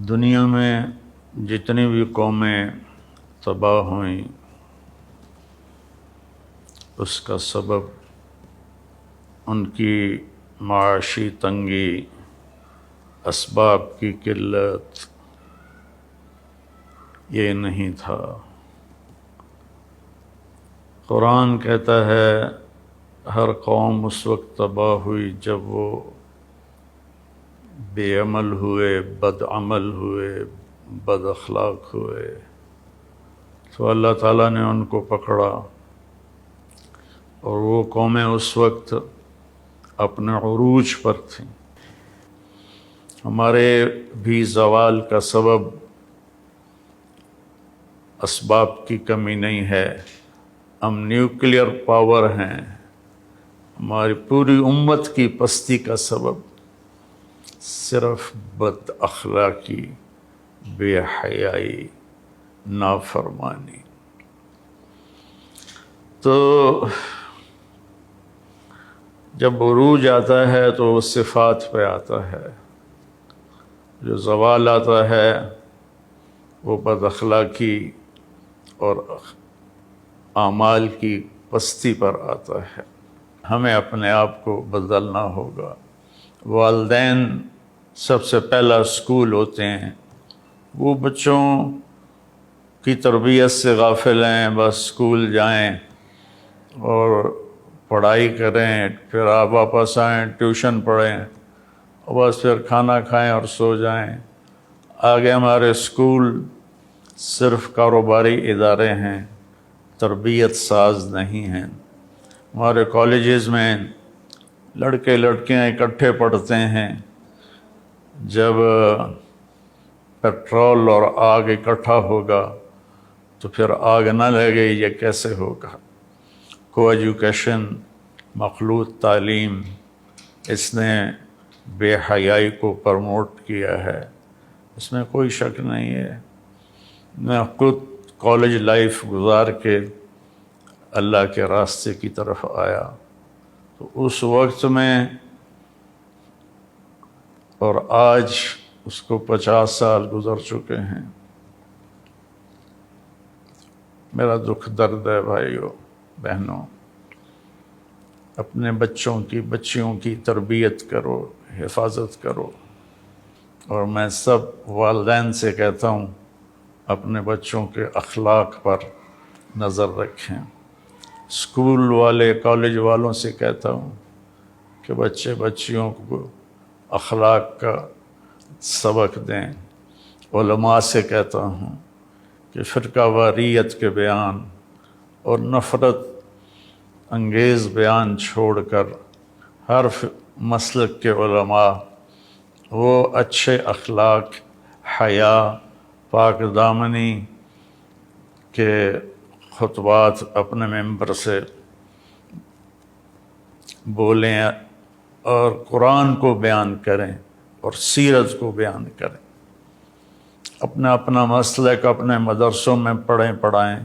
دنیا میں جتنی بھی قومیں تباہ ہوئیں اس کا سبب ان کی معاشی تنگی، اسباب کی قلت یہ نہیں تھا۔ قرآن کہتا ہے ہر قوم اس وقت تباہ ہوئی جب وہ بے عمل ہوئے، بد عمل ہوئے، بد اخلاق ہوئے، تو اللہ تعالیٰ نے ان کو پکڑا، اور وہ قومیں اس وقت اپنے عروج پر تھیں۔ ہمارے بھی زوال کا سبب اسباب کی کمی نہیں ہے، ہم نیوکلیئر پاور ہیں۔ ہماری پوری امت کی پستی کا سبب صرف بد اخلاقی، بے حیائی، نافرمانی۔ تو جب عروج آتا ہے تو وہ صفات پہ آتا ہے، جو زوال آتا ہے وہ بد اخلاقی اور اعمال کی پستی پر آتا ہے۔ ہمیں اپنے آپ کو بدلنا ہوگا۔ والدین سب سے پہلا اسکول ہوتے ہیں، وہ بچوں کی تربیت سے غافل ہیں، بس اسکول جائیں اور پڑھائی کریں، پھر آپ واپس آئیں، ٹیوشن پڑھیں، اور بس پھر کھانا کھائیں اور سو جائیں۔ آگے ہمارے اسکول صرف کاروباری ادارے ہیں، تربیت ساز نہیں ہیں۔ ہمارے کالجز میں لڑکے لڑکیاں اکٹھے پڑھتے ہیں، جب پیٹرول اور آگ اکٹھا ہوگا تو پھر آگ نہ لگے، یہ کیسے ہوگا؟ کو ایجوکیشن، مخلوط تعلیم، اس نے بے حیائی کو پروموٹ کیا ہے، اس میں کوئی شک نہیں ہے۔ میں خود کالج لائف گزار کے اللہ کے راستے کی طرف آیا، تو اس وقت میں اور آج اس کو 50 سال گزر چکے ہیں۔ میرا دکھ درد ہے بھائیوں بہنوں، اپنے بچوں کی بچیوں کی تربیت کرو، حفاظت کرو، اور میں سب والدین سے کہتا ہوں اپنے بچوں کے اخلاق پر نظر رکھیں۔ اسکول والے، کالج والوں سے کہتا ہوں کہ بچے بچیوں کو اخلاق کا سبق دیں۔ علماء سے کہتا ہوں کہ فرقہ واریت کے بیان اور نفرت انگیز بیان چھوڑ کر ہر مسلک کے علماء وہ اچھے اخلاق، حیا، پاک دامنی کے خطبات اپنے ممبر سے بولیں اور قرآن کو بیان کریں اور سیرت کو بیان کریں۔ اپنا مسلک اپنے مدرسوں میں پڑھائیں،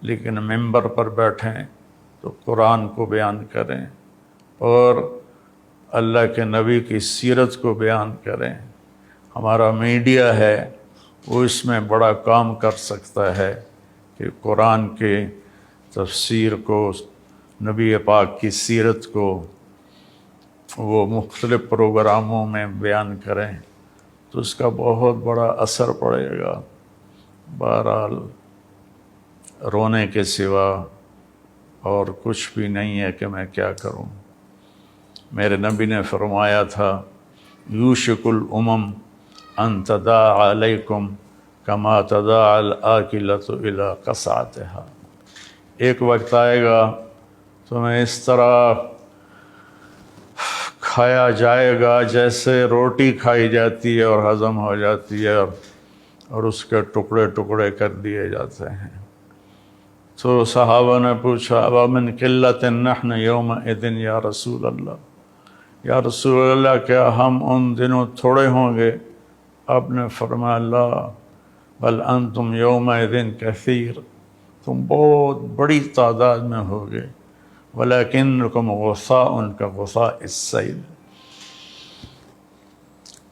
لیکن ممبر پر بیٹھیں تو قرآن کو بیان کریں اور اللہ کے نبی کی سیرت کو بیان کریں۔ ہمارا میڈیا ہے، وہ اس میں بڑا کام کر سکتا ہے کہ قرآن کے تفسیر کو، نبی پاک کی سیرت کو وہ مختلف پروگراموں میں بیان کریں، تو اس کا بہت بڑا اثر پڑے گا۔ بہرحال رونے کے سوا اور کچھ بھی نہیں ہے کہ میں کیا کروں۔ میرے نبی نے فرمایا تھا یوشک الامم ان تداعی علیکم کما تداعی الآکلۃ الی قصعتھا۔ ایک وقت آئے گا تمہیں اس طرح کھایا جائے گا جیسے روٹی کھائی جاتی ہے اور ہضم ہو جاتی ہے اور اس کے ٹکڑے ٹکڑے کر دیے جاتے ہیں۔ تو صحابہ نے پوچھا ومن قلۃ نحن یومئذ یا رسول اللہ، یا رسول اللہ کیا ہم ان دنوں تھوڑے ہوں گے؟ آپ نے فرمایا لا بل انتم یومئذ کثیر، تم بہت بڑی تعداد میں ہوگے، ولیکنکم غثاء کغثاء السیل۔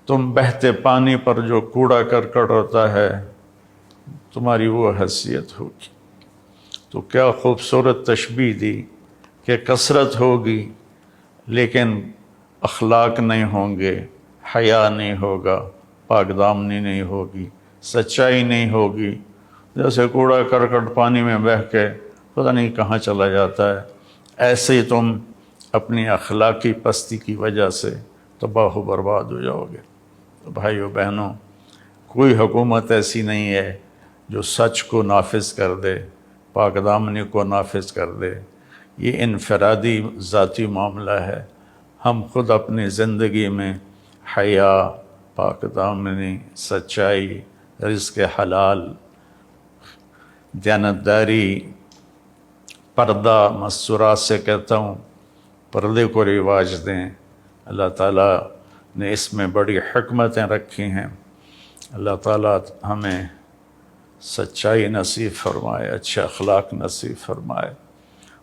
تم بہتے پانی پر جو کوڑا کرکٹ ہوتا ہے تمہاری وہ حیثیت ہوگی۔ تو کیا خوبصورت تشبیہ دی کہ کثرت ہوگی لیکن اخلاق نہیں ہوں گے، حیا نہیں ہوگا، پاک دامنی نہیں ہوگی، سچائی نہیں ہوگی، جیسے کوڑا کرکٹ پانی میں بہہ کے پتہ نہیں کہاں چلا جاتا ہے، ایسے ہی تم اپنی اخلاقی پستی کی وجہ سے تباہ و برباد ہو جاؤ گے۔ تو بھائیو بہنوں، کوئی حکومت ایسی نہیں ہے جو سچ کو نافذ کر دے، پاک دامنی کو نافذ کر دے۔ یہ انفرادی ذاتی معاملہ ہے۔ ہم خود اپنی زندگی میں حیا، پاک دامنی، سچائی، رزق حلال، دیانتداری، پردہ، مستورات سے کہتا ہوں پردے کو رواج دیں۔ اللہ تعالیٰ نے اس میں بڑی حکمتیں رکھی ہیں۔ اللہ تعالیٰ ہمیں سچائی نصیب فرمائے، اچھے اخلاق نصیب فرمائے،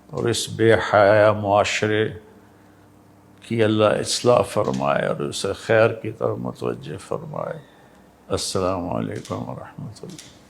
اور اس بے حیا معاشرے کی اللہ اصلاح فرمائے اور اسے خیر کی طرف متوجہ فرمائے۔ السلام علیکم ورحمۃ اللہ۔